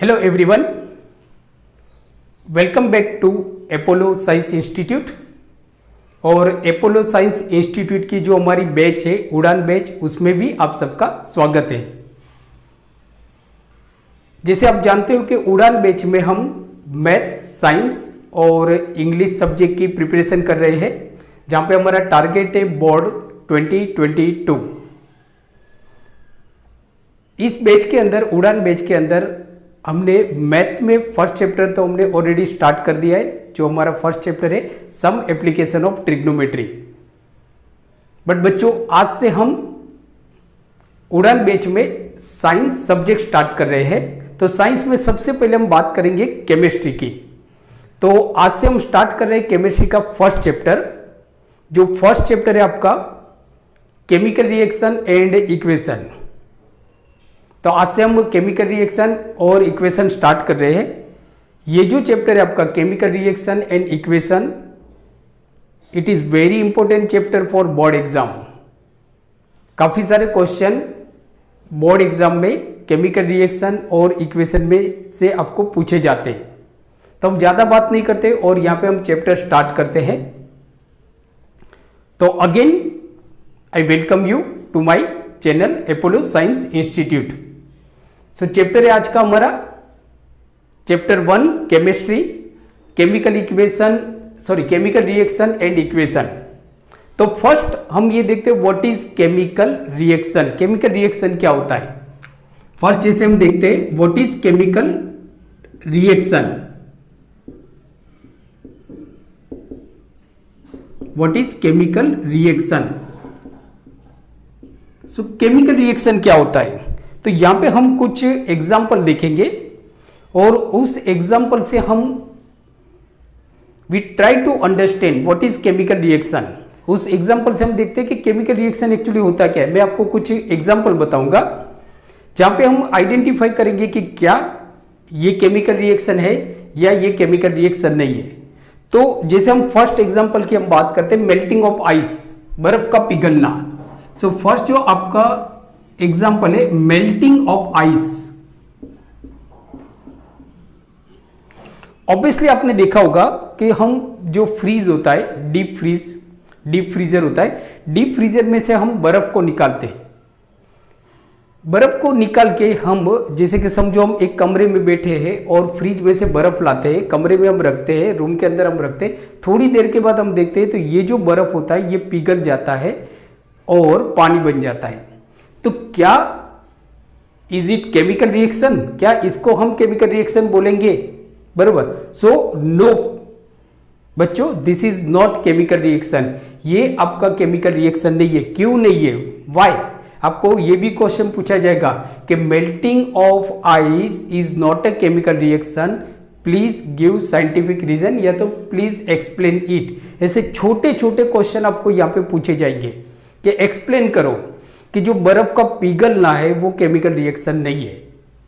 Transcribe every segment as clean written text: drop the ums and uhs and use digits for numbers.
Hello everyone, welcome back to Apollo Science Institute. और Apollo Science Institute की जो हमारी बैच है उड़ान बैच, उसमें भी आप सबका स्वागत है। जैसे आप जानते हो कि उड़ान बैच में हम मैथ्स, साइंस और इंग्लिश सब्जेक्ट की प्रिपरेशन कर रहे हैं, जहाँ पे हमारा टारगेट है बोर्ड 2022। इस बैच के अंदर, उड़ान बैच के अंदर हमने मैथ्स में फर्स्ट चैप्टर तो हमने ऑलरेडी स्टार्ट कर दिया है। जो हमारा फर्स्ट चैप्टर है some application of trigonometry. But बच्चों, आज से हम उड़ान बैच में साइंस सब्जेक्ट स्टार्ट कर रहे हैं। तो साइंस में सबसे पहले हम बात करेंगे केमिस्ट्री की। तो आज से हम स्टार्ट कर रहे हैं केमिस्ट्री का फर्स्ट चैप्टर। जो फर्स्ट चैप्टर है आपका केमिकल रिएक्शन एंड इक्वेशन। तो आज से हम केमिकल रिएक्शन और इक्वेशन स्टार्ट कर रहे हैं। ये जो चैप्टर है आपका chemical reaction and equation, it is very important chapter for board exam. काफी सारे क्वेश्चन बोर्ड एग्जाम में केमिकल रिएक्शन और इक्वेशन में से आपको पूछे जाते हैं। तो हम ज्यादा बात नहीं करते और यहां पे हम चैप्टर स्टार्ट करते हैं। तो again I welcome you to my channel Apollo Science Institute. So chapter है आज का हमारा chapter 1 chemistry, chemical reaction and equation. तो फर्स्ट हम ये देखते हैं what is chemical reaction. Chemical reaction क्या होता है? फर्स्ट जैसे हम देखते हैं what is chemical reaction. What is chemical reaction? So chemical reaction क्या होता है? तो यहां पे हम कुछ एग्जाम्पल देखेंगे और उस एग्जाम्पल से हम we try to understand what is chemical reaction. उस एग्जाम्पल से हम देखते हैं कि केमिकल रिएक्शन एक्चुअली होता क्या है। मैं आपको कुछ एग्जाम्पल बताऊंगा जहां पे हम आइडेंटिफाई करेंगे कि क्या ये केमिकल रिएक्शन है या ये केमिकल रिएक्शन नहीं है। तो जैसे हम फर्स्ट एग्जाम्पल की हम बात करते हैं मेल्टिंग ऑफ आइस, बर्फ का पिघलना। सो फर्स्ट जो आपका एग्जाम्पल है मेल्टिंग ऑफ आइस। ऑब्वियसली आपने देखा होगा कि हम जो फ्रीज होता है, डीप फ्रीजर होता है, डीप फ्रीजर में से हम बर्फ को निकालते हैं। बर्फ को निकाल के हम, जैसे कि समझो हम एक कमरे में बैठे हैं और फ्रिज में से बर्फ लाते हैं, कमरे में हम रखते हैं, रूम के अंदर हम रखते हैं। थोड़ी देर के बाद हम देखते हैं तो ये जो बर्फ होता है ये पिघल जाता है और पानी बन जाता है। तो क्या इज इट केमिकल रिएक्शन? क्या इसको हम केमिकल रिएक्शन बोलेंगे? बरोबर। सो नो बच्चों, this is not chemical reaction. ये आपका केमिकल रिएक्शन नहीं है। क्यों नहीं है? वाई? आपको ये भी क्वेश्चन पूछा जाएगा कि melting of ice is not a chemical reaction, please give scientific reason, या तो प्लीज एक्सप्लेन इट। ऐसे छोटे छोटे क्वेश्चन आपको यहाँ पे पूछे जाएंगे कि एक्सप्लेन करो कि जो बर्फ का पिघलना है वो केमिकल रिएक्शन नहीं है।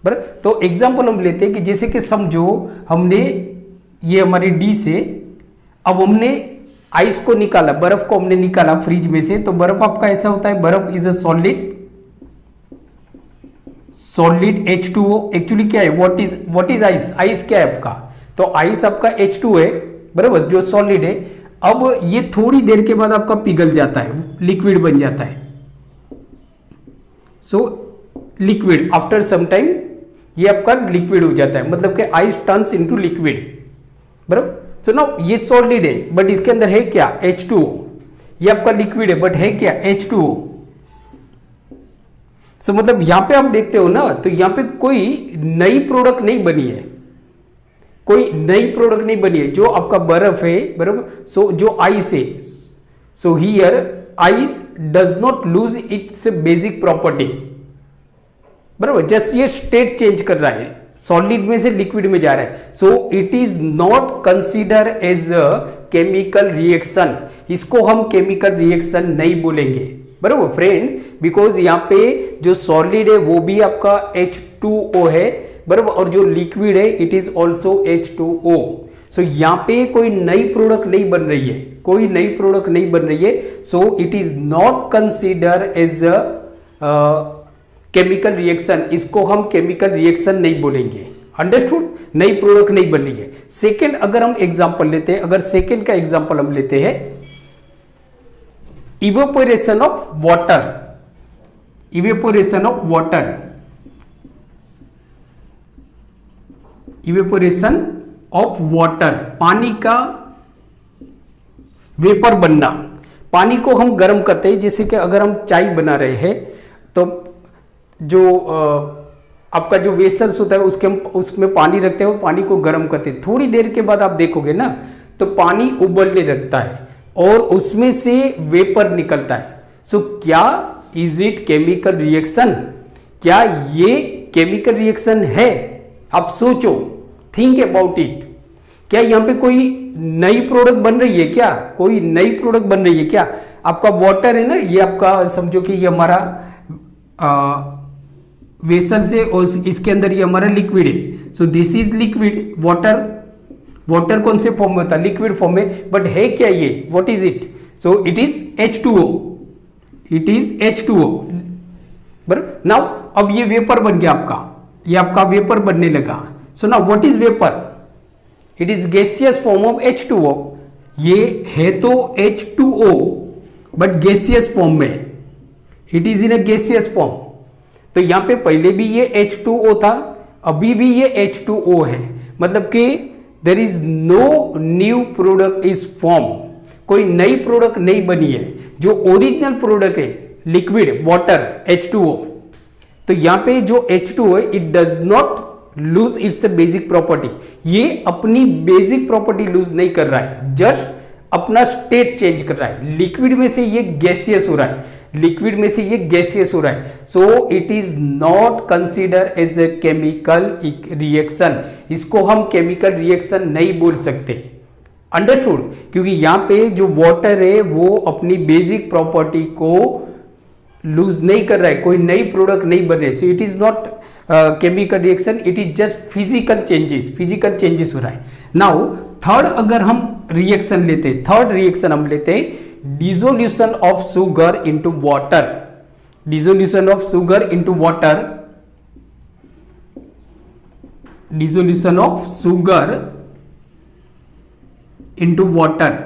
बराबर। तो एग्जांपल हम लेते हैं कि जैसे कि समझो हमने ये हमारी डी से अब हमने आइस को निकाला, बर्फ को हमने निकाला फ्रिज में से। तो बर्फ आपका ऐसा होता है, बर्फ is a solid H2O। Actually क्या है? What is ice? आइस क्या है आपका? तो आइस आपका H2 है, बराबर, जो सॉलिड है। अब ये थोड़ी देर के बाद आपका पिघल जाता है, लिक्विड बन जाता है। So liquid after some time ये आपका लिक्विड हो जाता है, मतलब कि आइस टर्न्स इनटू लिक्विड, बराबर। सो नाउ ये सॉलिड है बट इसके अंदर है क्या? H2O। ये आपका लिक्विड है बट है क्या? H2O। सो मतलब यहां पे आप देखते हो ना, तो यहां पे कोई नई प्रोडक्ट नहीं बनी है, कोई नई प्रोडक्ट नहीं बनी है। जो आपका बर्फ है, बराबर, सो जो आइस है, so here ice does not lose its basic property, बराबर। जस्ट ये स्टेट चेंज कर रहा है, सॉलिड में से लिक्विड में जा रहा है। So it is not consider as a chemical reaction. इसको हम केमिकल रिएक्शन नहीं बोलेंगे, बराबर फ्रेंड्स, बिकॉज यहाँ पे जो सॉलिड है वो भी आपका H2O है, बराबर, और जो लिक्विड है इट इज ऑल्सो H2O। सो यहाँ पे कोई नई प्रोडक्ट नहीं बन रही है, कोई नई प्रोडक्ट नहीं बन रही है। So it is not consider as a chemical reaction. इसको हम केमिकल रिएक्शन नहीं बोलेंगे। अंडरस्टूड, नई प्रोडक्ट नहीं बन रही है। सेकेंड अगर हम एग्जांपल लेते हैं, अगर सेकेंड का एग्जांपल हम लेते हैं, evaporation of water, evaporation of water, evaporation of water, पानी का वेपर बनना। पानी को हम गर्म करते हैं, जैसे कि अगर हम चाय बना रहे हैं तो जो आपका जो वेसल्स होता है उसके हम उसमें पानी रखते हैं और पानी को गर्म करते हैं। थोड़ी देर के बाद आप देखोगे ना तो पानी उबलने लगता है और उसमें से वेपर निकलता है। सो क्या इज इट केमिकल रिएक्शन? क्या ये केमिकल रिएक्शन है? आप सोचो, थिंक अबाउट इट। क्या यहाँ पे कोई नई प्रोडक्ट बन रही है क्या? कोई नई प्रोडक्ट बन रही है क्या? आपका वाटर है ना, ये आपका समझो कि ये हमारा वेसल से और इसके अंदर ये हमारा लिक्विड है। So this is liquid water. Water कौन से फॉर्म में होता है? लिक्विड फॉर्म में। बट है क्या ये? What is it? So it is H2O, it is H2O। बराबर। नाउ अब ये वेपर बन गया आपका, ये आपका वेपर बनने लगा। So now what is vapour? It is gaseous form of H2O। ये है तो H2O बट गैसियस फॉर्म में, it is in a gaseous form. तो यहां पे पहले भी ये H2O था, अभी भी ये H2O है, मतलब कि there is no new product is form. कोई नई प्रोडक्ट नहीं बनी है। जो ओरिजिनल प्रोडक्ट है लिक्विड वाटर H2O, तो यहां पे जो H2O है it does not lose its basic property. ये अपनी बेसिक प्रॉपर्टी लूज नहीं कर रहा है, जस्ट अपना स्टेट चेंज कर रहा है। लिक्विड में से ये गैसियस हो रहा है, लिक्विड में से ये गैसियस हो रहा है। So it is not consider as a chemical reaction. इसको हम केमिकल रिएक्शन नहीं बोल सकते। अंडरस्टूड? क्योंकि यहां पे जो वाटर है वो अपनी बेसिक प्रॉपर्टी को लूज नहीं कर रहा है, कोई नई प्रोडक्ट नहीं बन रही। सो it is not chemical reaction, it is just physical changes, physical changes हो रहा है। नाउ थर्ड अगर हम रिएक्शन लेते हैं, थर्ड रिएक्शन हम लेते हैं dissolution of sugar into water. Dissolution of sugar into water, dissolution of sugar into water.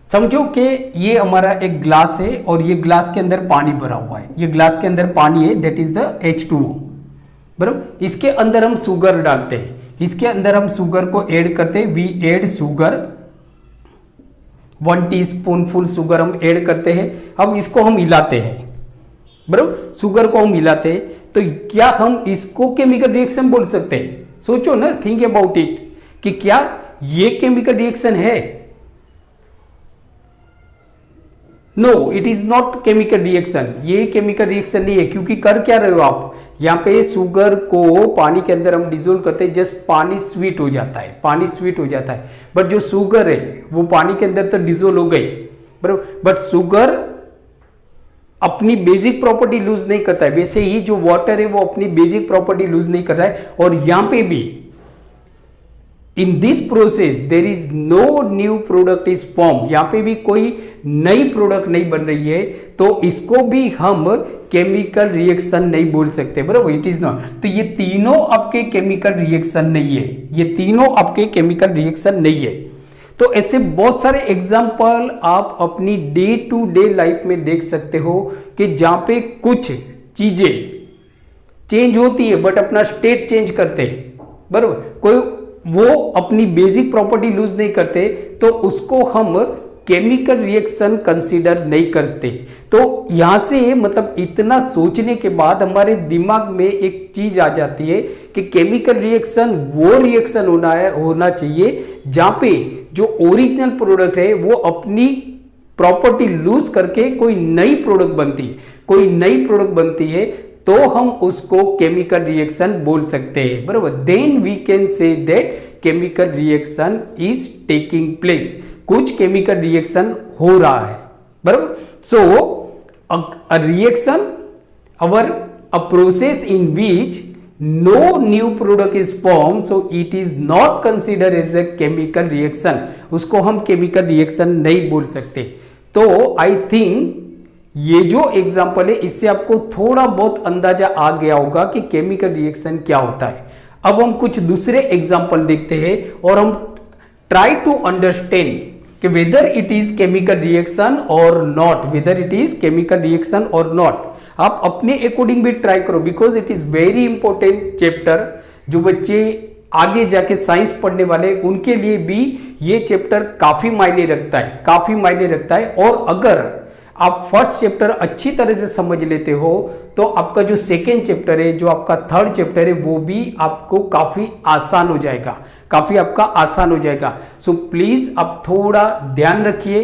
समझो कि ये हमारा एक ग्लास है और ये ग्लास के अंदर पानी भरा हुआ है। ये ग्लास के अंदर पानी है, दैट इज द H2O। बराबर। इसके अंदर हम शुगर डालते हैं, इसके अंदर हम शुगर को ऐड करते हैं। वी ऐड शुगर, 1 टीस्पूनफुल शुगर हम ऐड करते हैं। अब इसको हम हिलाते हैं, बराबर। शुगर को हम हिलाते हैं, तो क्या हम इसको केमिकल रिएक्शन बोल सकते हैं? सोचो ना, थिंक अबाउट इट कि क्या ये केमिकल रिएक्शन है? No, it is not chemical reaction. ये केमिकल रिएक्शन नहीं है, क्योंकि कर क्या रहे हो आप? यहाँ पे शुगर को पानी के अंदर हम डिजोल्व करते हैं, जस्ट पानी स्वीट हो जाता है, पानी स्वीट हो जाता है। बट जो शुगर है वो पानी के अंदर तो डिजोल्व हो गई, बराबर। बट शुगर अपनी बेसिक प्रॉपर्टी लूज नहीं करता है। वैसे ही जो वाटर है वो अपनी बेसिक प्रॉपर्टी लूज नहीं कर रहा है। और यहां पे भी in this process there is no new product is form. यहां पे भी कोई नई प्रोडक्ट नहीं बन रही है, तो इसको भी हम केमिकल रिएक्शन नहीं बोल सकते, बराबर। It is not. तो ये तीनों आपके केमिकल रिएक्शन नहीं है, ये तीनों आपके केमिकल रिएक्शन नहीं है। तो ऐसे बहुत सारे एग्जाम्पल आप अपनी डे टू डे लाइफ में देख सकते हो कि जहां पे कुछ चीजें चेंज होती है बट अपना स्टेट चेंज करते हैं, बराबर। कोई वो अपनी बेसिक प्रॉपर्टी लूज नहीं करते, तो उसको हम केमिकल रिएक्शन कंसीडर नहीं करते। तो यहां से मतलब इतना सोचने के बाद हमारे दिमाग में एक चीज आ जाती है कि केमिकल रिएक्शन वो रिएक्शन होना चाहिए जहां पे जो ओरिजिनल प्रोडक्ट है वो अपनी प्रॉपर्टी लूज करके कोई नई प्रोडक्ट बनती है, कोई नई प्रोडक्ट बनती है, तो हम उसको केमिकल रिएक्शन बोल सकते हैं, बराबर। Then we can say that chemical reaction is taking place. कुछ केमिकल रिएक्शन हो रहा है, बराबर। So a reaction a process in which no new product is form, so it is not consider as a chemical reaction. उसको हम chemical reaction नहीं बोल सकते। तो आई थिंक ये जो एग्जाम्पल है इससे आपको थोड़ा बहुत अंदाजा आ गया होगा कि केमिकल रिएक्शन क्या होता है। अब हम कुछ दूसरे एग्जाम्पल देखते हैं और हम ट्राई टू अंडरस्टैंड कि whether it is chemical reaction और not, whether it is chemical reaction और नॉट। आप अपने अकॉर्डिंग भी ट्राई करो, because it is very important chapter. जो बच्चे आगे जाके साइंस पढ़ने वाले उनके लिए भी ये चैप्टर काफी मायने रखता है, काफी मायने रखता है। और अगर आप फर्स्ट चैप्टर अच्छी तरह से समझ लेते हो तो आपका जो सेकेंड चैप्टर है, जो आपका थर्ड चैप्टर है, वो भी आपको काफी आसान हो जाएगा, काफी आपका आसान हो जाएगा। सो प्लीज आप थोड़ा ध्यान रखिए,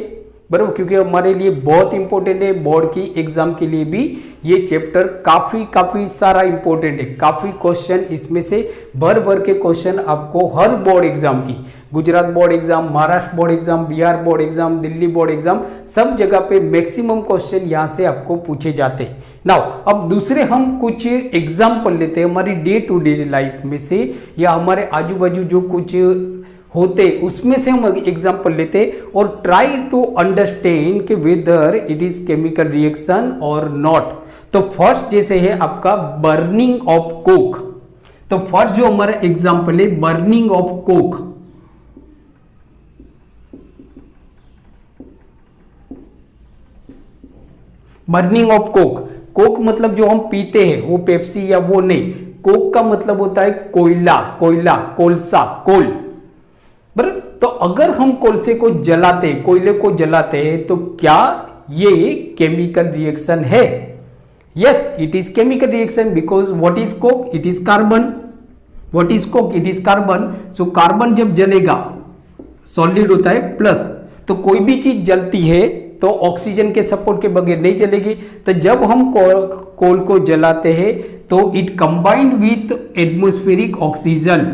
बराबर, क्योंकि हमारे लिए बहुत इंपॉर्टेंट है। बोर्ड की एग्जाम के लिए भी ये चैप्टर काफी सारा इंपॉर्टेंट है। काफी क्वेश्चन इसमें से भर भर के क्वेश्चन आपको हर बोर्ड एग्जाम की, Gujarat board exam, Maharashtra board exam, Bihar board exam, Delhi board exam, सब जगह पे मैक्सिमम क्वेश्चन यहाँ से आपको पूछे जाते हैं। नाउ अब दूसरे हम कुछ एग्जाम्पल लेते हैं हमारी डे टू डे लाइफ में से, या हमारे आजू बाजू जो कुछ होते उसमें से हम एग्जाम्पल लेते और ट्राई टू अंडरस्टैंड कि whether it is chemical reaction और नॉट। तो फर्स्ट जैसे है आपका बर्निंग ऑफ कोक। तो फर्स्ट जो हमारा एग्जाम्पल है burning of Coke. Burning of Coke, Coke मतलब जो हम पीते हैं वो पेप्सी या वो नहीं, कोक का मतलब होता है कोयला, कोयला, कोलसा, कोल। बराबर, तो अगर हम कोलसे को जलाते, कोयले को जलाते हैं तो क्या ये केमिकल रिएक्शन है? Yes, it is chemical reaction because what is Coke? It is carbon. What is Coke? It is carbon. So carbon जब जलेगा, सॉलिड होता है प्लस, तो कोई भी चीज जलती है तो ऑक्सीजन के सपोर्ट के बगैर नहीं जलेगी। तो जब हम कोल को जलाते हैं तो it combined with atmospheric oxygen,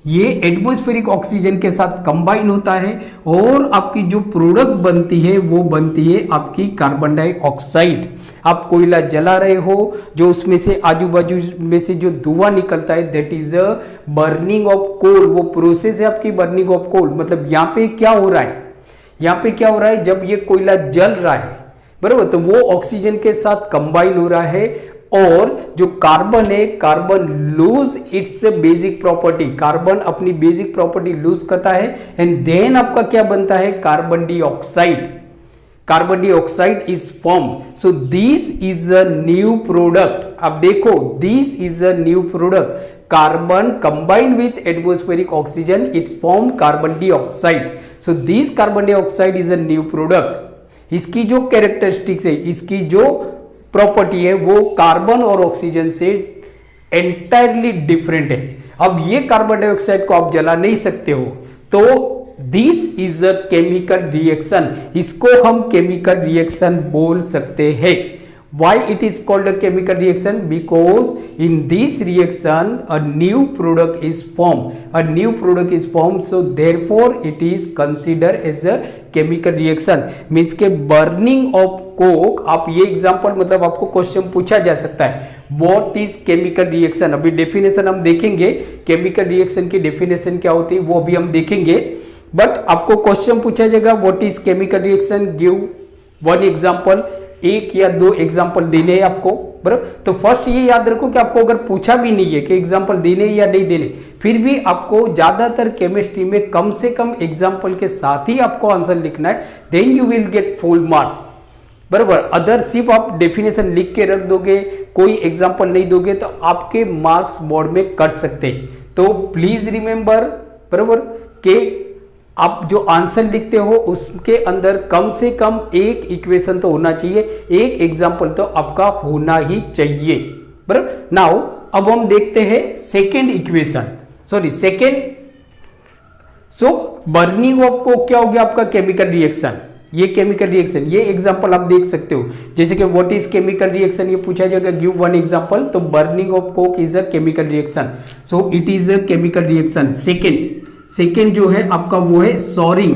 ये एटमॉस्फेरिक ऑक्सीजन के साथ कंबाइन होता है और आपकी जो प्रोडक्ट बनती है वो बनती है आपकी कार्बन डाइऑक्साइड। आप कोयला जला रहे हो, जो उसमें से आजू बाजू में से जो धुआं निकलता है that is a burning of coal. वो प्रोसेस है आपकी बर्निंग ऑफ कोल। मतलब यहाँ पे क्या हो रहा है, यहाँ पे क्या हो रहा है, जब ये कोयला जल रहा है, बराबर, तो वो ऑक्सीजन के साथ कंबाइन हो रहा है और जो कार्बन है, carbon loose its basic property, carbon अपनी बेसिक प्रॉपर्टी लूज करता है एंड देन आपका क्या बनता है, carbon dioxide. Carbon dioxide is form. So this is a new product. अब देखो, this is a new product. Carbon combined with atmospheric oxygen it form carbon dioxide. So this carbon dioxide is a new product. इसकी जो characteristics है, इसकी जो property है वो carbon और ऑक्सीजन से एंटायरली डिफरेंट है। अब ये कार्बन डाइऑक्साइड को आप जला नहीं सकते हो, तो this is a chemical reaction. इसको हम केमिकल रिएक्शन बोल सकते हैं। Why it is called a chemical reaction? Because in this reaction a new product is formed. A new product is formed, so therefore it is considered as a chemical reaction. Means के burning of coke, आप ये example मतलब आपको question पूछा जा सकता है What is chemical reaction? अभी डेफिनेशन हम देखेंगे, केमिकल रिएक्शन की डेफिनेशन क्या होती है वो भी हम देखेंगे। बट आपको क्वेश्चन पूछा जाएगा What is chemical reaction? Give one example. एक या दो एग्जाम्पल देने हैं आपको, बराबर। तो फर्स्ट ये याद रखो कि आपको अगर पूछा भी नहीं है कि एग्जाम्पल देने या नहीं देने, फिर भी आपको ज्यादातर केमिस्ट्री में कम से कम एग्जाम्पल के साथ ही आपको आंसर लिखना है, then you will get full marks, बराबर। अदर सिर्फ आप डेफिनेशन लिख के रख दोगे, कोई एग्जाम्पल नहीं दोगे तो आपके मार्क्स बोर्ड में कट सकते हैं। तो प्लीज रिमेंबर, बराबर, कि आप जो आंसर लिखते हो उसके अंदर कम से कम एक इक्वेशन तो होना चाहिए, एक एग्जाम्पल तो आपका होना ही चाहिए, बराबर। नाउ अब हम देखते हैं second equation, sorry second. So burning of Coke क्या हो गया आपका, केमिकल रिएक्शन। ये केमिकल रिएक्शन, ये एग्जांपल आप देख सकते हो, जैसे कि व्हाट इज केमिकल रिएक्शन, ये पूछा जाएगा, गिव वन एग्जांपल। तो burning of Coke is a chemical reaction, so it is a chemical reaction. Second जो है आपका वो है soaring,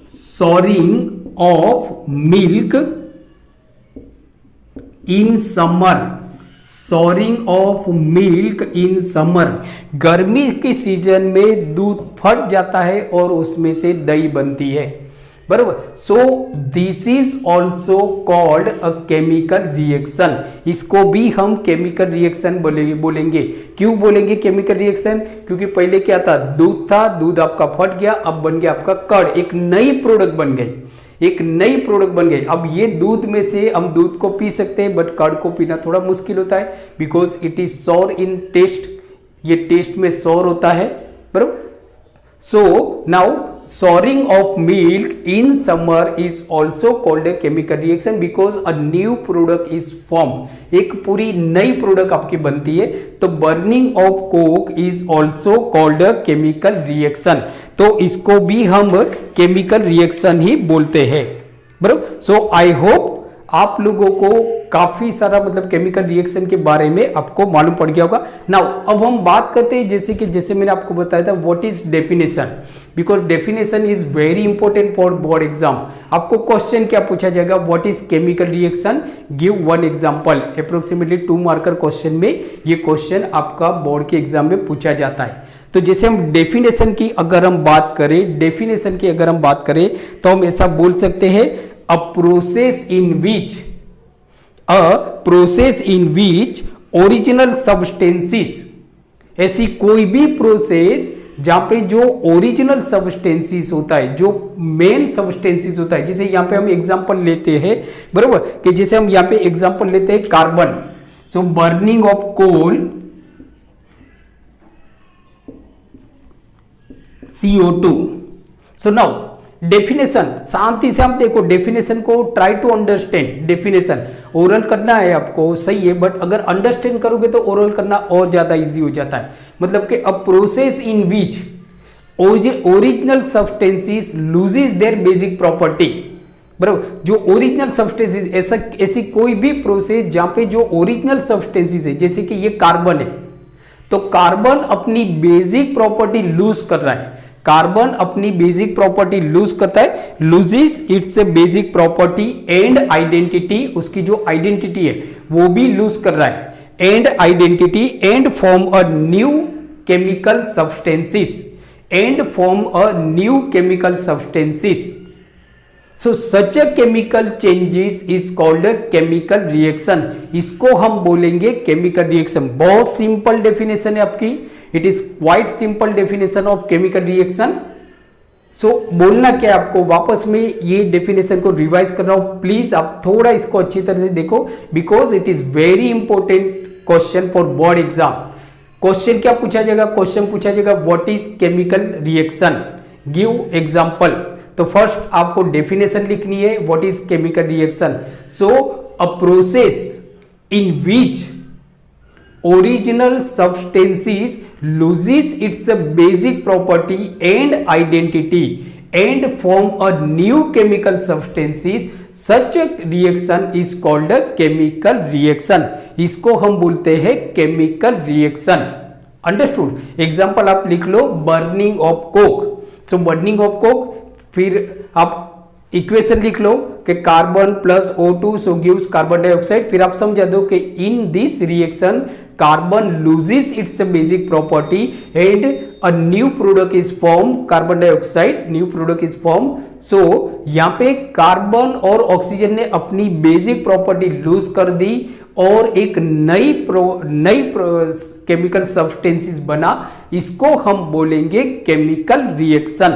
soaring of milk in summer, soaring of milk in summer. गर्मी के सीजन में दूध फट जाता है और उसमें से दही बनती है। बराबर। So this is also called a chemical reaction. इसको भी हम केमिकल रिएक्शन बोलेंगे। क्यों बोलेंगे केमिकल रिएक्शन? क्योंकि पहले क्या था, दूध था, दूध आपका फट गया, अब बन गया आपका कर्ड, एक नई प्रोडक्ट बन गई, एक नई प्रोडक्ट बन गई। अब ये दूध में से हम दूध को पी सकते हैं, बट कर्ड को पीना थोड़ा मुश्किल होता है, because it is sour in taste, ये टेस्ट में सॉर होता है, बराबर। So now souring of milk in summer is also called a chemical reaction because a new product is formed। एक पूरी नई प्रोडक्ट आपकी बनती है, तो burning of coke is also called a chemical reaction। तो इसको भी हम chemical reaction ही बोलते हैं, बराबर। So I hope आप लोगों को काफी सारा मतलब केमिकल रिएक्शन के बारे में आपको मालूम पड़ गया होगा। नाउ अब हम बात करते हैं जैसे मैंने आपको बताया था what is definition, because definition is very important for board exam. आपको क्वेश्चन क्या पूछा जाएगा, what is chemical reaction, give one example. Approximately 2 marker question में ये क्वेश्चन आपका बोर्ड के एग्जाम में पूछा जाता है। तो जैसे हम डेफिनेशन की अगर हम बात करें, तो हम ऐसा बोल सकते हैं, a process in which original substances, ऐसी कोई भी प्रोसेस जहां पे जो ओरिजिनल सब्सटेंसेस होता है, जो मेन सब्सटेंसेस होता है, जैसे यहां पे हम एग्जांपल लेते हैं, बराबर, कि जैसे हम यहां पे एग्जांपल लेते हैं carbon. So burning of coal CO2। So now definition, शांति से हम देखो डेफिनेशन को, try to understand definition. Oral करना है आपको, सही है, बट अगर अंडरस्टैंड करोगे तो ओरल करना और ज्यादा इजी हो जाता है। मतलब कि a process in which original substances loses their basic property, बराबर। जो ओरिजिनल सब्सटेंसेस, ऐसी कोई भी प्रोसेस जहां पे जो ओरिजिनल सब्सटेंसेस है, जैसे कि ये कार्बन है, तो कार्बन अपनी बेसिक प्रॉपर्टी लूज कर रहा है, कार्बन अपनी बेसिक प्रॉपर्टी लूज करता है, loses its basic property and identity, उसकी जो आइडेंटिटी है वो भी लूज कर रहा है, and identity, and form a new chemical substances, so such a chemical changes is called a chemical reaction. इसको हम बोलेंगे केमिकल रिएक्शन। बहुत सिंपल डेफिनेशन है आपकी, it is quite simple definition of chemical reaction. So बोलना क्या है आपको, वापस में ये डेफिनेशन को रिवाइज कर रहा हूं, प्लीज आप थोड़ा इसको अच्छी तरह से देखो, because it is very important question for board exam. Question क्या पूछा जाएगा, क्वेश्चन पूछा जाएगा what is chemical reaction, give example. तो फर्स्ट आपको डेफिनेशन लिखनी है, what is chemical reaction. So a process in which original substances loses its basic property and identity and form a new chemical substances, such a reaction is called a chemical reaction। इसको हम बोलते हैं chemical reaction। Understood. Example आप लिख लो, burning of coke. So burning of coke, फिर आप equation लिख लो कि carbon plus O2 so gives carbon dioxide. फिर आप समझा दो कि in this reaction carbon loses its basic property and a new product is form, carbon dioxide new product is form. So यहाँ पे कार्बन और ऑक्सीजन ने अपनी बेसिक प्रॉपर्टी लूज कर दी और एक नई केमिकल सब्सटेंसेस बना, इसको हम बोलेंगे केमिकल रिएक्शन,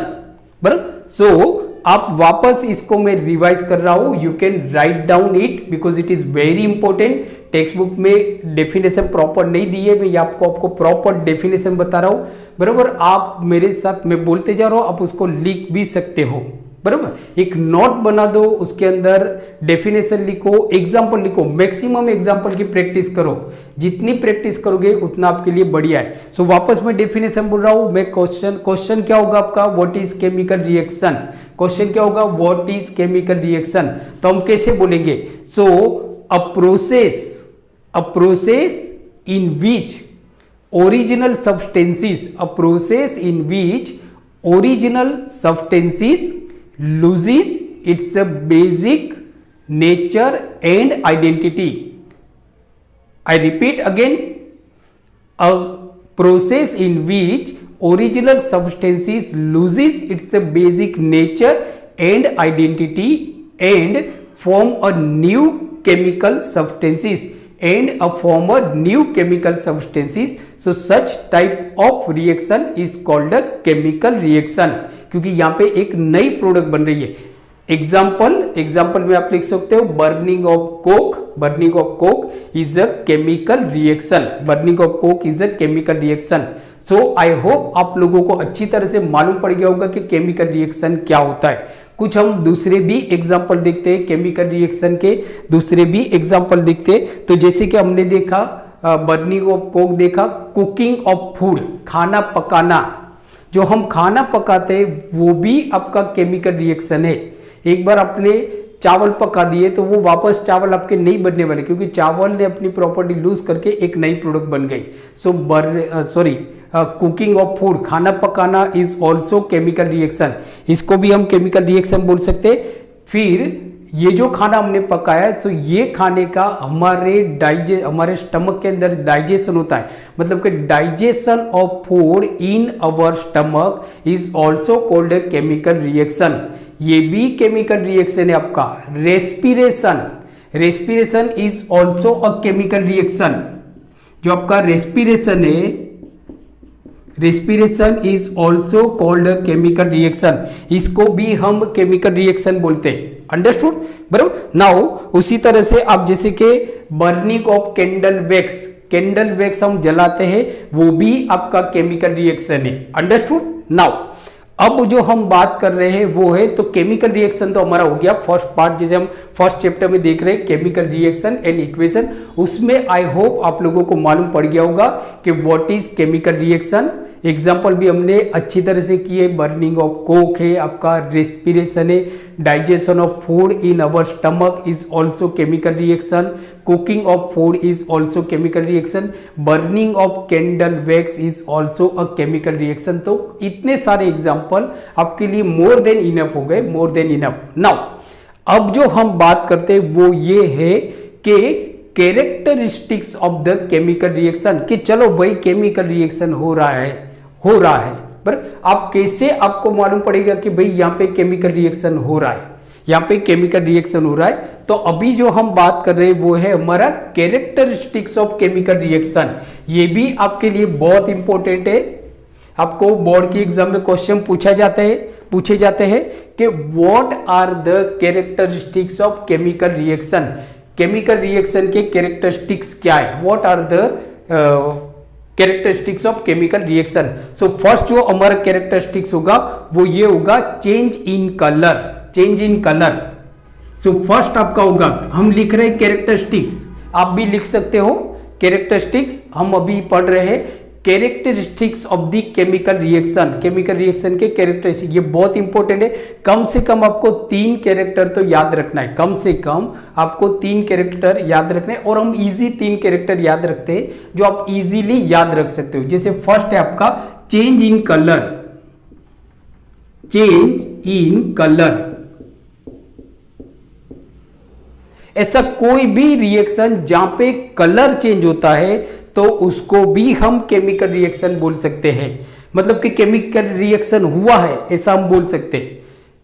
बराबर। सो आप वापस इसको मैं रिवाइज कर रहा हूं, you can write down it because it is very important. Text book में डेफिनेशन प्रॉपर नहीं दी है, मैं आपको प्रॉपर डेफिनेशन बता रहा हूं, बराबर। आप मेरे साथ मैं बोलते जा रहा हूं, आप उसको लिख भी सकते हो, बराबर। एक नोट बना दो, उसके अंदर डेफिनेशन लिखो, एग्जाम्पल लिखो, मैक्सिमम एग्जाम्पल की प्रैक्टिस करो, जितनी प्रैक्टिस करोगे उतना आपके लिए बढ़िया है। सो वापस मैं डेफिनेशन बोल रहा हूं, मैं क्वेश्चन क्या होगा आपका, what is chemical reaction. Question क्या होगा, व्हाट इज केमिकल रिएक्शन। तो हम कैसे बोलेंगे, so a process in which original substances loses its basic nature and identity। I repeat again, a process in which original substances loses its basic nature and identity and form a new chemical substances and a form a new chemical substances. So such type of reaction is called a chemical reaction, क्योंकि यहाँ पे एक नई product बन रही है। Example में आप लिख सकते हो burning of Coke is a chemical reaction. Burning of Coke is a chemical reaction. So I hope आप लोगों को अच्छी तरह से मालूम पड़ गया होगा कि केमिकल रिएक्शन क्या होता है। कुछ हम दूसरे भी एग्जाम्पल देखते हैं, केमिकल रिएक्शन के दूसरे भी एग्जाम्पल देखते हैं। तो जैसे कि हमने देखा बर्निंग ऑफ कोक, देखा कुकिंग ऑफ फूड, खाना पकाना, जो हम खाना पकाते हैं वो भी आपका केमिकल रिएक्शन है। एक बार आपने चावल पका दिए तो वो वापस चावल आपके नहीं बनने वाले, क्योंकि चावल ने अपनी प्रॉपर्टी लूज करके एक नई प्रोडक्ट बन गई। सो कुकिंग ऑफ फूड, खाना पकाना इज ऑल्सो केमिकल रिएक्शन। इसको भी हम केमिकल रिएक्शन बोल सकते हैं। फिर ये जो खाना हमने पकाया तो ये खाने का हमारे स्टमक के अंदर डाइजेशन होता है, मतलब कि digestion of food in our stomach is also called a chemical reaction. ये भी केमिकल रिएक्शन है। आपका respiration is also a chemical reaction. जो आपका रेस्पिरेशन है, respiration is also called a chemical reaction. इसको भी हम केमिकल रिएक्शन बोलते हैं। अंडरस्टूड? बराबर। नाउ उसी तरह से आप जैसे कि बर्निंग ऑफ कैंडल वैक्स हम जलाते हैं, वो भी आपका केमिकल रिएक्शन है। अंडरस्टूड? नाउ अब जो हम बात कर रहे हैं वो है, तो केमिकल रिएक्शन तो हमारा हो गया फर्स्ट पार्ट, जिसे हम फर्स्ट चैप्टर में देख रहे हैं केमिकल रिएक्शन एंड इक्वेशन। उसमें आई होप आप लोगों को मालूम पड़ गया होगा कि what is chemical reaction. Example भी हमने अच्छी तरह से किए। बर्निंग ऑफ कोक है, आपका रेस्पिरेशन है, digestion of food in our stomach is also chemical reaction, cooking of food is also chemical reaction, burning of candle wax is also a chemical reaction. तो इतने सारे एग्जाम्पल आपके लिए more than enough हो गए, more than enough. Now अब जो हम बात करते हैं वो ये है कि characteristics of the chemical reaction, कि चलो भाई केमिकल रिएक्शन हो रहा है पर आप कैसे, आपको मालूम पड़ेगा कि भाई यहाँ पे केमिकल रिएक्शन हो रहा है, यहाँ पे केमिकल रिएक्शन हो रहा है। तो अभी जो हम बात कर रहे हैं वो है हमारा कैरेक्टरिस्टिक्स ऑफ केमिकल रिएक्शन। ये भी आपके लिए बहुत इंपॉर्टेंट है। आपको बोर्ड की एग्जाम में क्वेश्चन पूछे जाते हैं कि what are the characteristics of chemical reaction. Chemical reaction के कैरेक्टरिस्टिक्स क्या है, what are the characteristics of chemical reaction. So first जो हमारा कैरेक्टरिस्टिक्स होगा वो ये होगा चेंज इन कलर। सो फर्स्ट आपका होगा, हम लिख रहे हैं कैरेक्टरिस्टिक्स, आप भी लिख सकते हो कैरेक्टरिस्टिक्स। हम अभी पढ़ रहे हैं characteristics of the chemical reaction के कैरेक्टरिस्टिक। ये बहुत इंपॉर्टेंट है। कम से कम आपको 3 कैरेक्टर तो याद रखना है, कम से कम आपको 3 कैरेक्टर याद रखने हैं। और हम इजी 3 कैरेक्टर याद रखते हैं जो आप इजीली याद रख सकते हो। जैसे फर्स्ट है आपका चेंज इन कलर। ऐसा कोई भी रिएक्शन जहां पे कलर चेंज होता है तो उसको भी हम केमिकल रिएक्शन बोल सकते हैं, मतलब कि केमिकल रिएक्शन हुआ है ऐसा हम बोल सकते हैं।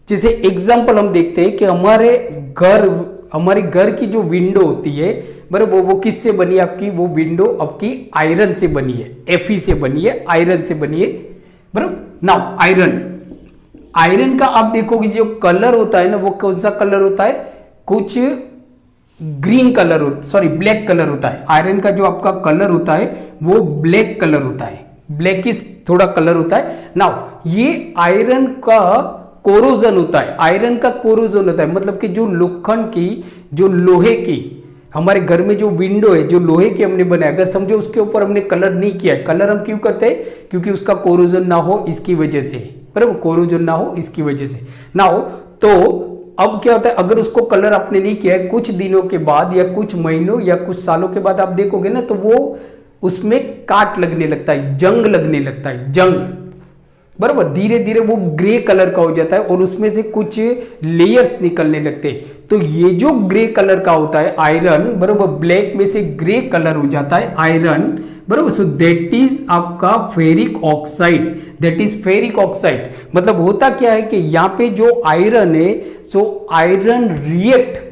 जैसे एग्जांपल हम देखते हैं कि हमारे घर की जो विंडो होती है, बराबर, वो किससे बनी है आपकी, वो विंडो आपकी आयरन से बनी है, Fe से बनी है, आयरन से बनी है, बराबर। नाउ आयरन का आप देखोगे जो कलर होता है ना, वो कौन सा कलर होता है, कुछ ग्रीन कलर ब्लैक कलर होता है। आयरन का जो आपका कलर होता है वो ब्लैक कलर होता है, ब्लैकिश थोड़ा कलर होता है। नाउ ये आयरन का कोरोजन होता है, मतलब कि जो लोहे की हमारे घर में जो विंडो है, जो लोहे की हमने बनाया, अगर समझो उसके ऊपर हमने कलर नहीं किया है, कलर हम क्यों करते हैं, क्योंकि उसका कोरोजन ना हो इसकी वजह से, बराबर, कोरोजन ना हो इसकी वजह से। नाउ तो अब क्या होता है, अगर उसको कलर आपने नहीं किया है, कुछ दिनों के बाद या कुछ महीनों या कुछ सालों के बाद आप देखोगे ना, तो वो उसमें काट लगने लगता है, जंग लगने लगता है, जंग। बराबर, धीरे धीरे वो ग्रे कलर का हो जाता है और उसमें से कुछ लेयर्स निकलने लगते हैं। तो ये जो ग्रे कलर का होता है आयरन, बराबर, ब्लैक में से ग्रे कलर हो जाता है आयरन, बराबर। सो दैट इज आपका ferric oxide, that is ferric oxide. मतलब होता क्या है कि यहां पे जो आयरन है, so iron react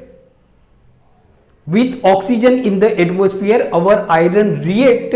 with oxygen in the atmosphere, our iron react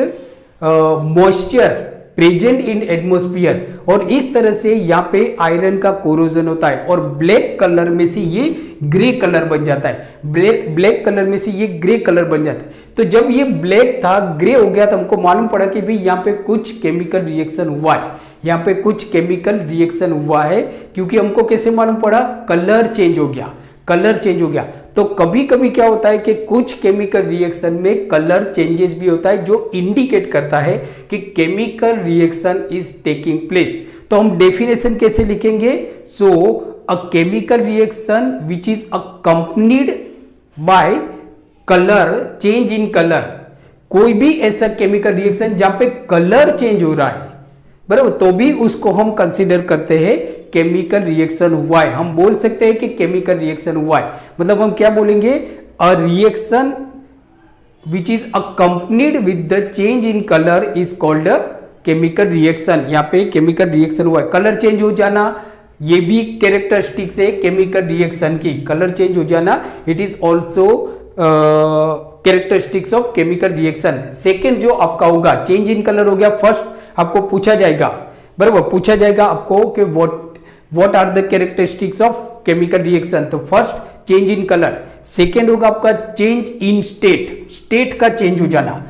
moisture present in atmosphere, और इस तरह से यहाँ पे आयरन का कोरोजन होता है और ब्लैक कलर में से ये ग्रे कलर बन जाता है, ब्लैक कलर में से ये ग्रे कलर बन जाता है। तो जब ये ब्लैक था ग्रे हो गया तो हमको मालूम पड़ा कि भाई यहाँ पे कुछ केमिकल रिएक्शन हुआ है, यहाँ पे कुछ केमिकल रिएक्शन हुआ है, क्योंकि हमको कैसे मालूम पड़ा, कलर चेंज हो गया, कलर चेंज हो गया। तो कभी कभी क्या होता है कि कुछ केमिकल रिएक्शन में कलर चेंजेस भी होता है, जो इंडिकेट करता है कि chemical reaction is taking place. तो हम डेफिनेशन कैसे लिखेंगे, so a chemical reaction which is accompanied by colour change in colour, कोई भी ऐसा केमिकल रिएक्शन जहां पे कलर चेंज हो रहा है, बराबर, तो भी उसको हम कंसीडर करते हैं केमिकल रिएक्शन हुआ है। हम बोल सकते हैं कि केमिकल रिएक्शन हुआ है, मतलब हम क्या बोलेंगे, a reaction which is accompanied with the change in colour is called a chemical reaction. यहाँ पे केमिकल रिएक्शन हुआ है, कलर चेंज हो जाना ये भी कैरेक्टरिस्टिक्स है केमिकल रिएक्शन की, कलर चेंज हो जाना it is also characteristics of chemical reaction. Second जो आपका होगा चेंज इन कलर हो गया, फर्स्ट आपको पूछा जाएगा, बराबर, पूछा जाएगा आपको कि what are the characteristics of chemical reaction, तो first change in colour, second होगा आपका चेंज इन स्टेट, स्टेट का चेंज हो जाना,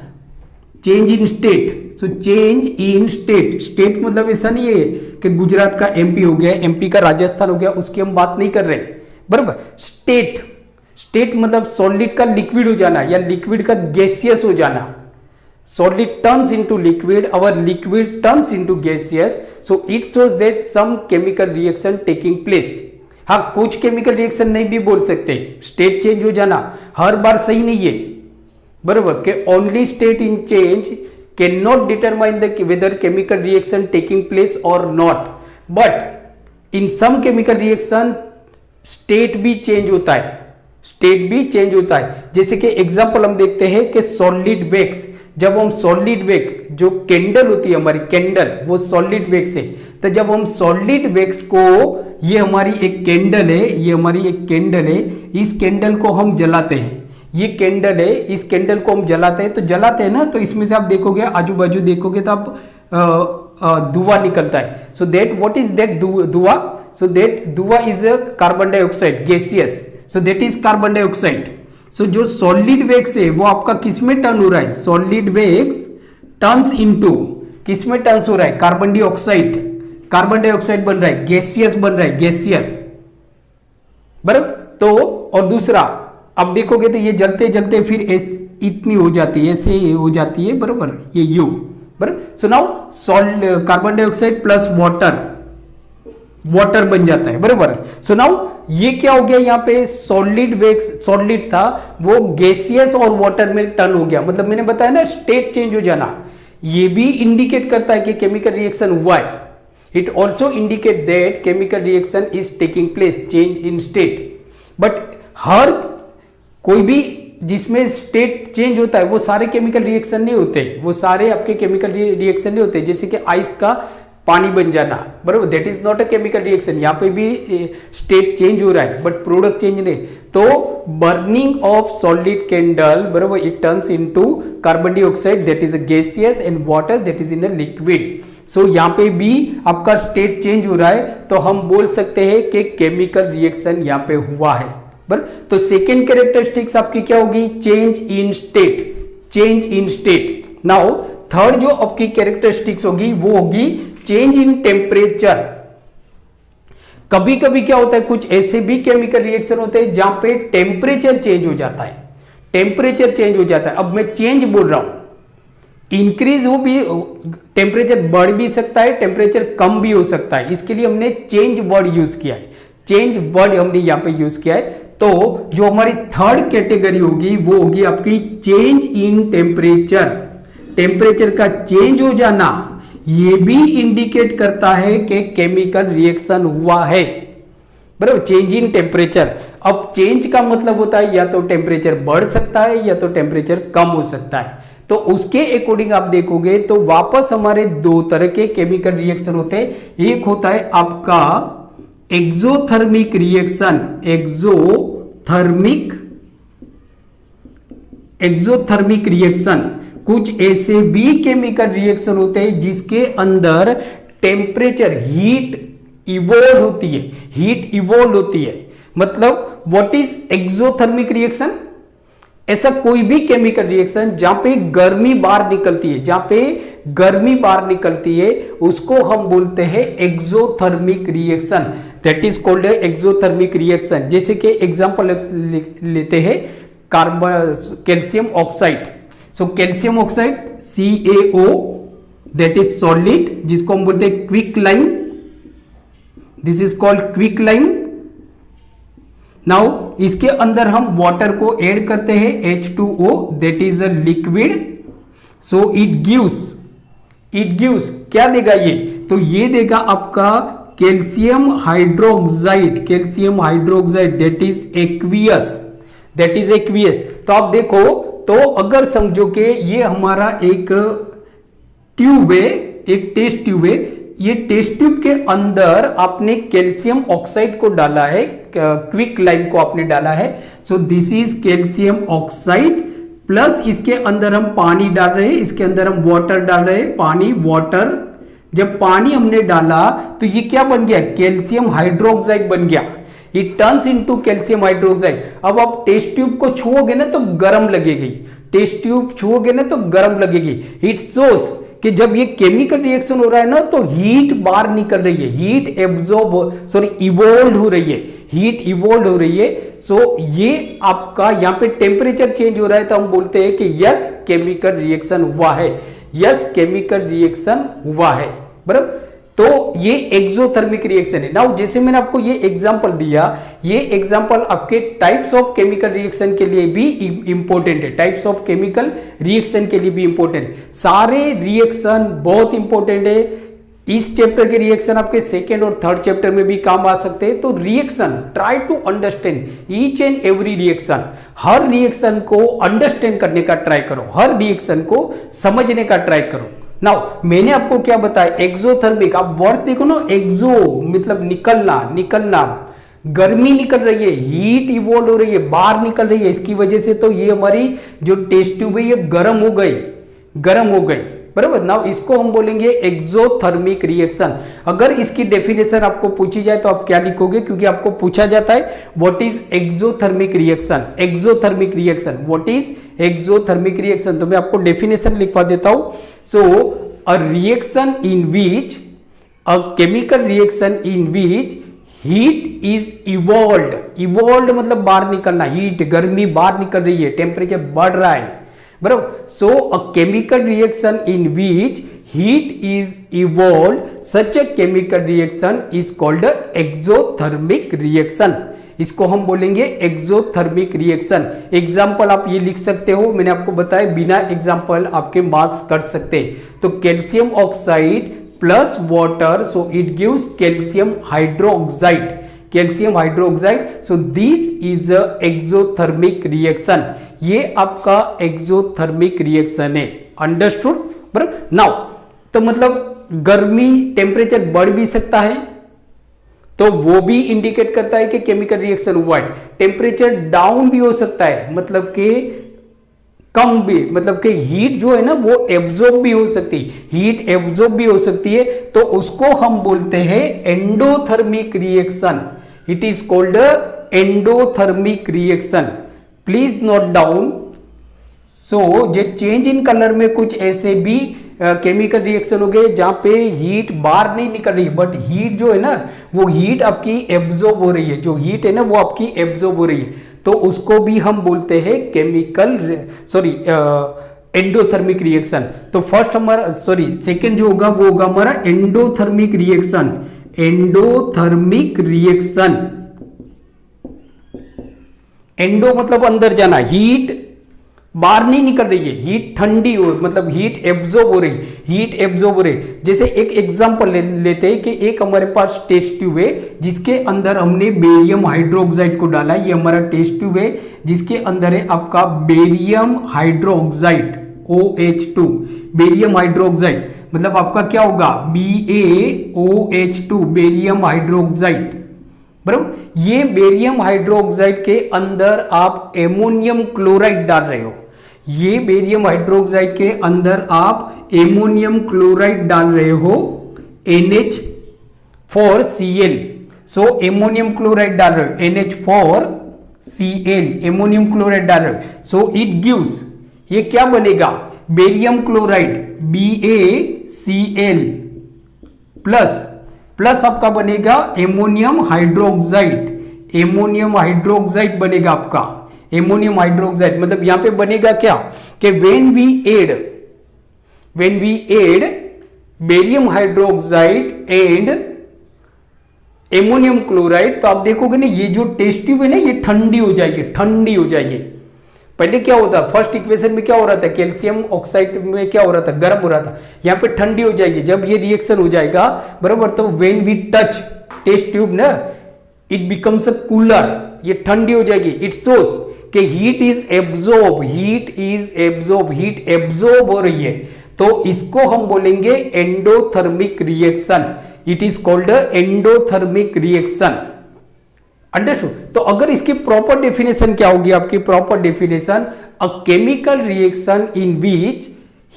change in state. So change in state, state मतलब ऐसा नहीं है कि गुजरात का एमपी हो गया, एमपी का राजस्थान हो गया, उसकी हम बात नहीं कर रहे, बराबर। स्टेट, स्टेट मतलब सॉलिड का लिक्विड हो जाना या लिक्विड का गैसियस हो जाना, solid turns into liquid, our liquid turns into gaseous, so it shows that some chemical reaction taking place। हाँ, कुछ केमिकल रिएक्शन नहीं भी बोल सकते, स्टेट चेंज हो जाना हर बार सही नहीं है, बराबर, कि only state in change can not determine the whether chemical reaction taking place और not, but in some chemical reaction state भी चेंज होता है, स्टेट भी चेंज होता है। जैसे कि एग्जांपल हम देखते हैं कि सॉलिड वैक्स, जब हम सॉलिड वैक्स, जो कैंडल होती है हमारी कैंडल, वो सॉलिड वैक्स है, तो जब हम सॉलिड वैक्स को, ये हमारी एक कैंडल है, ये हमारी एक कैंडल है, इस कैंडल को हम जलाते हैं, ये कैंडल है, इस कैंडल को हम जलाते हैं, तो जलाते हैं ना, तो इसमें से आप देखोगे आजू बाजू देखोगे तो आप धुआं निकलता है। So that what is that धुआं, सो दैट धुआं is a carbon dioxide gaseous, so that is carbon dioxide. So जो सॉलिड वैक्स है वो आपका किस में टर्न हो रहा है, सॉलिड वैक्स टर्न्स इनटू, किस में टर्न्स हो रहा है, कार्बन डाइऑक्साइड, कार्बन डाइऑक्साइड बन रहा है, गैसियस बन रहा है, गैसियस, बराबर। तो और दूसरा अब देखोगे तो ये जलते जलते फिर इतनी हो जाती है, ऐसे हो जाती है, बराबर, ये यू, बराबर। So now carbon dioxide plus water, water बन जाता है, बराबर। सो नाउ ये क्या हो गया, यहाँ पे सॉलिड वैक्स, सॉलिड था वो गैसियस और वाटर में टर्न हो गया, मतलब मैंने बताया ना स्टेट चेंज हो जाना, ये भी इंडिकेट करता है कि केमिकल रिएक्शन हुआ है। It also indicate that chemical reaction is taking place, change in state. But हर कोई भी जिसमें स्टेट चेंज होता है वो सारे केमिकल रिएक्शन नहीं होते, वो सारे आपके केमिकल रिएक्शन नहीं होते। जैसे कि आइस का पानी बन जाना, बराबर, that is not a chemical reaction, यहाँ पे भी स्टेट चेंज हो रहा है बट प्रोडक्ट चेंज नहीं। तो बर्निंग ऑफ सॉलिड कैंडल, बराबर, it turns into carbon dioxide that is a gaseous and water that is in a liquid. So यहाँ पे भी आपका स्टेट चेंज हो रहा है, तो हम बोल सकते हैं कि केमिकल रिएक्शन यहाँ पे हुआ है, बराबर। तो सेकेंड कैरेक्टरिस्टिक्स आपकी क्या होगी, change in state, change in state. Now third जो आपकी कैरेक्टरिस्टिक्स होगी वो होगी चेंज इन टेम्परेचर। कभी कभी क्या होता है, कुछ ऐसे भी केमिकल रिएक्शन होते हैं जहां पे टेम्परेचर चेंज हो जाता है, टेम्परेचर चेंज हो जाता है। अब मैं चेंज बोल रहा हूं, इंक्रीज हो भी, टेम्परेचर बढ़ भी सकता है, टेम्परेचर कम भी हो सकता है, इसके लिए हमने चेंज वर्ड यूज किया है, चेंज वर्ड हमने यहां पे यूज किया है। तो जो हमारी थर्ड कैटेगरी होगी वो होगी आपकी चेंज इन टेम्परेचर, टेम्परेचर का चेंज हो जाना ये भी इंडिकेट करता है कि केमिकल रिएक्शन हुआ है, बराबर, चेंज इन टेम्परेचर। अब चेंज का मतलब होता है या तो टेम्परेचर बढ़ सकता है या तो टेम्परेचर कम हो सकता है। तो उसके अकॉर्डिंग आप देखोगे तो वापस हमारे दो तरह के केमिकल रिएक्शन होते हैं। एक होता है आपका एक्सोथर्मिक रिएक्शन, एक्सोथर्मिक रिएक्शन। कुछ ऐसे भी केमिकल रिएक्शन होते हैं जिसके अंदर टेम्परेचर हीट इवोल्व होती है। मतलब व्हाट इज एक्सोथर्मिक रिएक्शन? ऐसा कोई भी केमिकल रिएक्शन जहां पे गर्मी बाहर निकलती है, उसको हम बोलते हैं exothermic reaction. That is called exothermic reaction. जैसे कि एग्जांपल लेते हैं calcium oxide. So calcium oxide CaO, that is solid, जिसको हम बोलते हैं quick lime. This is called quick lime. Now इसके अंदर हम वाटर को ऐड करते हैं H2O, that is a liquid. So it gives क्या देगा ये? तो ये देगा आपका calcium hydroxide, that is aqueous. तो आप देखो, तो अगर समझो कि ये हमारा एक ट्यूब है, एक टेस्ट ट्यूब है, ये टेस्ट ट्यूब के अंदर आपने कैल्शियम ऑक्साइड को डाला है, क्विक लाइम को आपने डाला है। So this is calcium oxide, plus इसके अंदर हम पानी डाल रहे हैं, इसके अंदर हम वाटर डाल रहे हैं, वाटर। जब पानी हमने डाला तो ये क्या बन गया? कैल्शियम हाइड्रोक्साइड बन गया। It turns into calcium hydroxide. अब आप टेस्ट ट्यूब को छुओगे ना तो गर्म लगेगी। इट शोज कि जब ये केमिकल रिएक्शन हो रहा है ना तो हीट बाहर निकल रही है, इवोल्व हो रही है। सो ये आपका यहाँ पे टेम्परेचर चेंज हो रहा है, तो हम बोलते हैं कि यस केमिकल रिएक्शन हुआ है, बराबर। तो ये एक्सोथर्मिक रिएक्शन है। नाउ जैसे मैंने आपको ये एग्जांपल दिया, ये एग्जांपल आपके टाइप्स ऑफ केमिकल रिएक्शन के लिए भी इंपॉर्टेंट है, सारे रिएक्शन बहुत इंपॉर्टेंट है। इस चैप्टर के रिएक्शन आपके सेकेंड और थर्ड चैप्टर में भी काम आ सकते हैं। तो reaction, try to understand each and every reaction. हर रिएक्शन को अंडरस्टैंड करने का ट्राई करो, हर रिएक्शन को समझने का ट्राई करो। नाउ मैंने आपको क्या बताया? एक्सोथर्मिक। आप वर्ड्स देखो ना, एक्सो मतलब निकलना, गर्मी निकल रही है, हीट इवोल्व हो रही है, बाहर निकल रही है, इसकी वजह से तो ये हमारी जो टेस्ट ट्यूब है ये गर्म हो गई, बराबर। नाउ इसको हम बोलेंगे एक्सोथर्मिक रिएक्शन। अगर इसकी डेफिनेशन आपको पूछी जाए तो आप क्या लिखोगे? क्योंकि आपको पूछा जाता है what is exothermic reaction, what is exothermic reaction. तो मैं आपको डेफिनेशन लिखवा देता हूं। So a chemical reaction in which heat is evolved मतलब बाहर निकलना, गर्मी बाहर निकल रही है, टेम्परेचर बढ़ रहा है, बराबर। So a chemical reaction in which heat is evolve, such a chemical reaction is called exothermic reaction. इसको हम बोलेंगे एक्सोथर्मिक रिएक्शन। एग्जाम्पल आप ये लिख सकते हो, मैंने आपको बताया बिना एग्जाम्पल आपके मार्क्स कट सकते हैं। तो calcium oxide plus water, so it gives calcium hydroxide. So this is a exothermic reaction. ये आपका एक्सोथर्मिक रिएक्शन है, अंडरस्टूड, बराबर। नाउ तो मतलब गर्मी, टेम्परेचर बढ़ भी सकता है, तो वो भी इंडिकेट करता है कि केमिकल रिएक्शन हुआ है। टेम्परेचर डाउन भी हो सकता है, मतलब कि कम भी, मतलब कि हीट जो है ना वो एब्जॉर्ब भी हो सकती है, तो उसको हम बोलते हैं endothermic reaction. It is called endothermic reaction. Please note down. So जो चेंज इन कलर में कुछ ऐसे भी केमिकल रिएक्शन हो गए जहां पे हीट बाहर नहीं निकल रही, बट हीट जो है ना वो हीट आपकी एब्जॉर्ब हो रही है, तो उसको भी हम बोलते हैं एंडोथर्मिक रिएक्शन। तो फर्स्ट हमारा सेकेंड जो होगा वो होगा हमारा एंडोथर्मिक रिएक्शन। एंडो मतलब अंदर जाना, हीट बाहर नहीं निकल रही है, हीट ठंडी हो, मतलब हीट एब्जॉर्ब हो रही, हीट एब्जॉर्ब हो रही। जैसे एक एग्जांपल लेते हैं कि एक हमारे पास टेस्ट ट्यूब है जिसके अंदर हमने बेरियम हाइड्रोक्साइड को डाला। ये हमारा टेस्ट ट्यूब है जिसके अंदर है आपका barium hydroxide OH2, barium hydroxide, मतलब आपका क्या होगा BaOH2, बेरियम हाइड्रोक्साइड, बराबर। ये बेरियम हाइड्रोक्साइड के अंदर आप एमोनियम क्लोराइड डाल रहे हो, ये बेरियम हाइड्रोक्साइड के अंदर आप एमोनियम क्लोराइड डाल रहे हो NH4Cl। सो एमोनियम क्लोराइड डाल रहे हो NH4Cl, एमोनियम क्लोराइड डाल रहे हो। सो इट गिव्स, ये क्या बनेगा बेरियम क्लोराइड BaCl प्लस आपका बनेगा एमोनियम हाइड्रोक्साइड, एमोनियम हाइड्रोक्साइड बनेगा आपका एमोनियम हाइड्रोक्साइड। मतलब यहां पे बनेगा क्या कि when we add barium hydroxide and ammonium chloride, तो आप देखोगे ना ये जो टेस्ट ट्यूब है ना ये ठंडी हो जाएगी, ठंडी हो जाएगी। पहले क्या होता, फर्स्ट इक्वेशन में क्या हो रहा था, कैल्शियम ऑक्साइड में क्या हो रहा था, गर्म हो रहा था, यहाँ पे ठंडी हो जाएगी। जब ये रिएक्शन हो जाएगा बराबर, तो when we touch test tube ना इट बिकम्स अ कूलर, ये ठंडी हो जाएगी। इट शोज कि heat is absorb, heat absorb हो रही है, तो इसको हम बोलेंगे endothermic reaction. It is called endothermic reaction, understood. तो अगर इसकी प्रॉपर डेफिनेशन क्या होगी, आपकी proper definition, a chemical reaction in which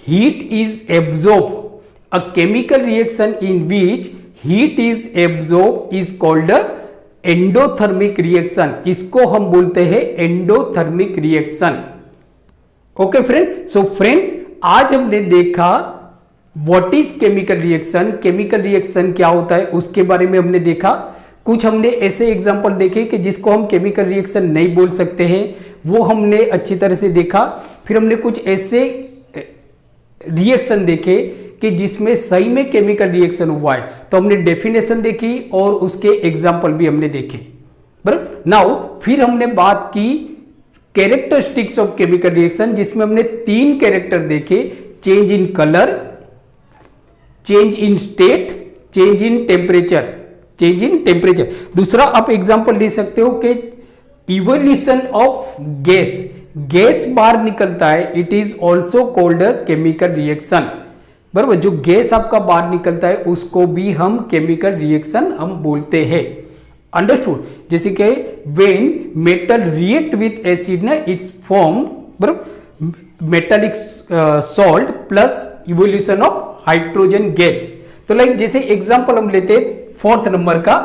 heat is absorb, a chemical reaction in which heat is absorb is called endothermic reaction. इसको हम बोलते हैं endothermic reaction. Okay friend, so friends आज हमने देखा what is chemical reaction, chemical reaction क्या होता है उसके बारे में हमने देखा। कुछ हमने ऐसे एग्जाम्पल देखे कि जिसको हम केमिकल रिएक्शन नहीं बोल सकते हैं, वो हमने अच्छी तरह से देखा। फिर हमने कुछ ऐसे रिएक्शन देखे कि जिसमें सही में केमिकल रिएक्शन हुआ है, तो हमने डेफिनेशन देखी और उसके एग्जाम्पल भी हमने देखे, बराबर। नाउ फिर हमने बात की कैरेक्टरिस्टिक्स ऑफ केमिकल रिएक्शन, जिसमें हमने 3 कैरेक्टर देखे, change in colour, change in state, change in temperature, change in temperature. दूसरा आप एग्जांपल ले सकते हो कि इवोल्यूशन ऑफ गैस, गैस बाहर निकलता है, it is also called a chemical reaction, बराबर। जो गैस आपका बाहर निकलता है उसको भी हम केमिकल रिएक्शन हम बोलते हैं, अंडरस्टूड। जैसे कि when metal react with acid ना इट्स फॉर्म, बराबर, metallic salt plus evolution of hydrogen gas. तो लाइक जैसे एग्जांपल हम लेते हैं 4th नंबर का,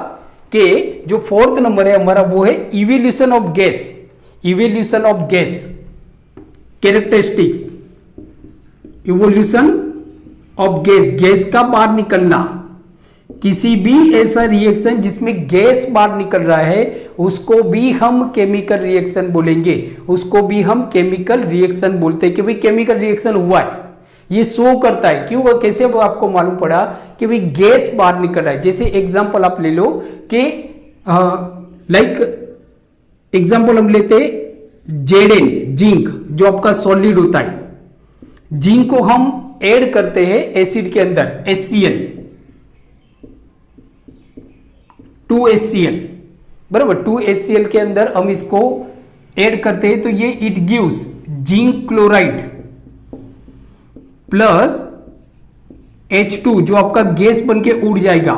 के जो 4th नंबर है हमारा वो है evolution of gas, evolution of gas characteristics, evolution of gas, gas का बाहर निकलना। किसी भी ऐसा रिएक्शन जिसमें गैस बाहर निकल रहा है उसको भी हम केमिकल रिएक्शन बोलेंगे, उसको भी हम केमिकल रिएक्शन बोलते हैं कि भाई केमिकल रिएक्शन हुआ है, ये शो करता है। क्यों, कैसे वो आपको मालूम पड़ा कि भाई गैस बाहर निकल रहा है। जैसे एग्जांपल आप ले लो कि लाइक एग्जांपल हम लेते Zn, जिंक, जो आपका सॉलिड होता है, जिंक को हम ऐड करते हैं एसिड के अंदर HCl, 2HCl, बराबर, 2HCl के अंदर हम इसको ऐड करते हैं, तो ये it gives zinc chloride plus H2 जो आपका गैस बन के उड़ जाएगा।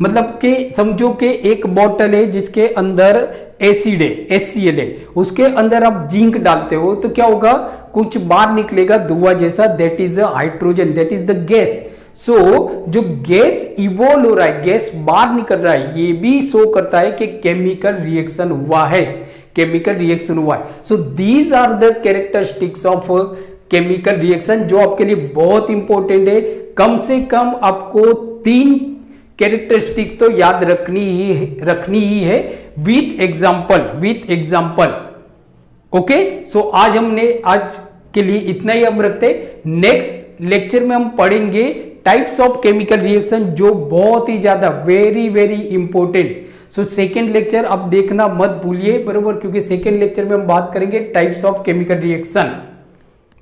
मतलब कि समझो कि एक बोतल है जिसके अंदर एसिड है, HCl है, उसके अंदर आप जिंक डालते हो तो क्या होगा, कुछ बाहर निकलेगा धुआं जैसा, that is a hydrogen, that is the gas. So जो गैस इवोल्व हो रहा है, गैस बाहर निकल रहा है, ये भी शो करता है कि केमिकल रिएक्शन हुआ है, केमिकल रिएक्शन हुआ है। So these are the characteristics of chemical reaction, जो आपके लिए बहुत इंपॉर्टेंट है। कम से कम आपको 3 कैरेक्टरिस्टिक तो याद रखनी ही है विथ एग्जांपल। ओके, सो आज के लिए इतना ही हम रखते हैं। नेक्स्ट लेक्चर में हम पढ़ेंगे टाइप्स ऑफ केमिकल रिएक्शन, जो बहुत ही ज्यादा very important. So second lecture अब देखना मत भूलिए, बरोबर, क्योंकि सेकेंड लेक्चर में हम बात करेंगे टाइप्स ऑफ केमिकल रिएक्शन,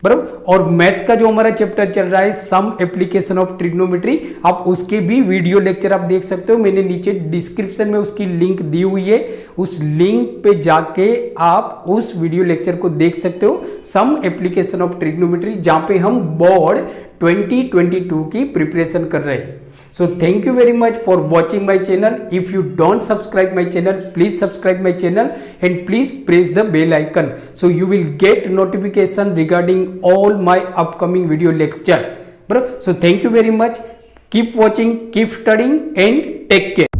बराबर। और मैथ्स का जो हमारा चैप्टर चल रहा है सम एप्लीकेशन ऑफ ट्रिग्नोमेट्री, आप उसके भी वीडियो लेक्चर आप देख सकते हो, मैंने नीचे डिस्क्रिप्शन में उसकी लिंक दी हुई है, उस लिंक पे जाके आप उस वीडियो लेक्चर को देख सकते हो, सम एप्लीकेशन ऑफ ट्रिग्नोमेट्री, जहां पे हम बोर्ड 2022 की प्रिपरेशन कर रहे हैं। So thank you very much for watching my channel. If you don't subscribe my channel, please subscribe my channel and please press the bell icon. So you will get notification regarding all my upcoming video lecture. Bro, so thank you very much. Keep watching, keep studying and take care.